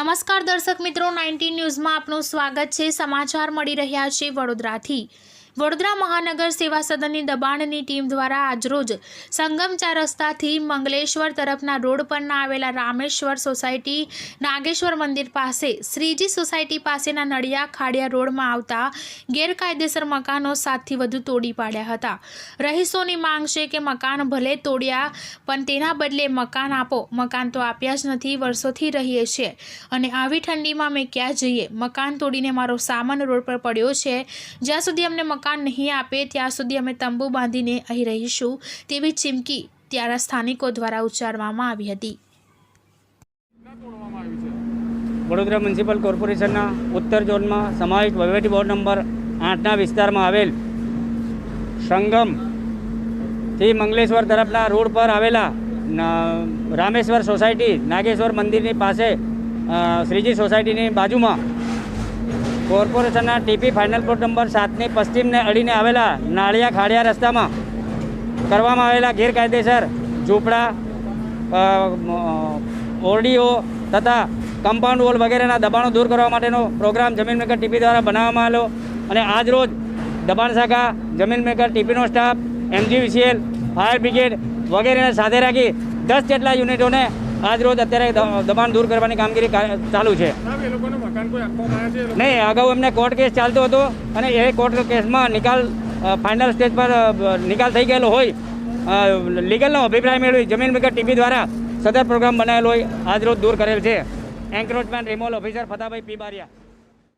નમસ્કાર દર્શક મિત્રો, 19 ન્યૂઝમાં આપનું સ્વાગત છે। સમાચાર મળી રહ્યા છે વડોદરાથી। વડોદરા મહાનગર સેવા સદનની દબાણની ટીમ દ્વારા આજરોજ સંગમ 4 રસ્તાથી મંગલેશ્વર તરફના રોડ પરના આવેલા રામેશ્વર સોસાયટી નાગેશ્વર મંદિર પાસે શ્રીજી સોસાયટી પાસેના નડિયા ખાડિયા રોડમાં આવતા ગેરકાયદેસર મકાનો 7થી વધુ તોડી પાડ્યા હતા। રહીશોની માંગ છે કે મકાન ભલે તોડ્યા પણ તેના બદલે મકાન આપો। મકાન તો આપ્યા જ નથી, વર્ષોથી રહીએ છીએ અને આવી ઠંડીમાં અમે ક્યાં જઈએ? મકાન તોડીને મારો સામાન રોડ પર પડ્યો છે। જ્યાં સુધી અમને મકાન નહીં આપે ત્યાં સુધી અમે તંબુ બાંધીને અહીં રહીશું તેવી ચીમકી ત્યાંના સ્થાનિકો દ્વારા ઉચ્ચારવામાં આવી હતી। વડોદરા મ્યુનિસિપલ કોર્પોરેશનના ઉત્તર ઝોનમાં સમાવિત વહીવટી બોર્ડ નંબર 8ના વિસ્તારમાં આવેલ સંગમથી મંગલેશ્વર તરફના રોડ પર આવેલા રામેશ્વર સોસાયટી નાગેશ્વર મંદિરની પાસે શ્રીજી સોસાયટીની બાજુમાં કોર્પોરેશનના ટીપી ફાઇનલ પ્લોટ નંબર 7ની પશ્ચિમને અડીને આવેલા નાળિયા ખાડિયા રસ્તામાં કરવામાં આવેલા ગેરકાયદેસર ઝૂંપડા, ઓરડીઓ તથા કમ્પાઉન્ડ વોલ વગેરેના દબાણો દૂર કરવા માટેનો પ્રોગ્રામ જમીન મેકર ટીપી દ્વારા બનાવવામાં આવેલો અને આજ રોજ દબાણ શાખા, જમીન મેકર ટીપીનો સ્ટાફ, MGVCL, ફાયર બ્રિગેડ વગેરેને સાથે રાખી 10 જેટલા યુનિટોને આજ રોજ અત્યારે દબાણ દૂર કરવાની કામગીરી ચાલુ છે। નહીં, અગાઉ એમને કોર્ટ કેસ ચાલતો હતો અને એ કોર્ટ કેસમાં નિકાલ ફાઇનલ સ્ટેજ પર નિકાલ થઈ ગયેલો હોય, લીગલનો અભિપ્રાય મેળવી જમીન મેકર ટીપી દ્વારા સદર પ્રોગ્રામ બનાવેલો હોય આજ રોજ દૂર કરેલ છે। એન્ક્રોચમેન્ટ રિમોલ ઓફિસર ફતાભાઈ પી બારિયા।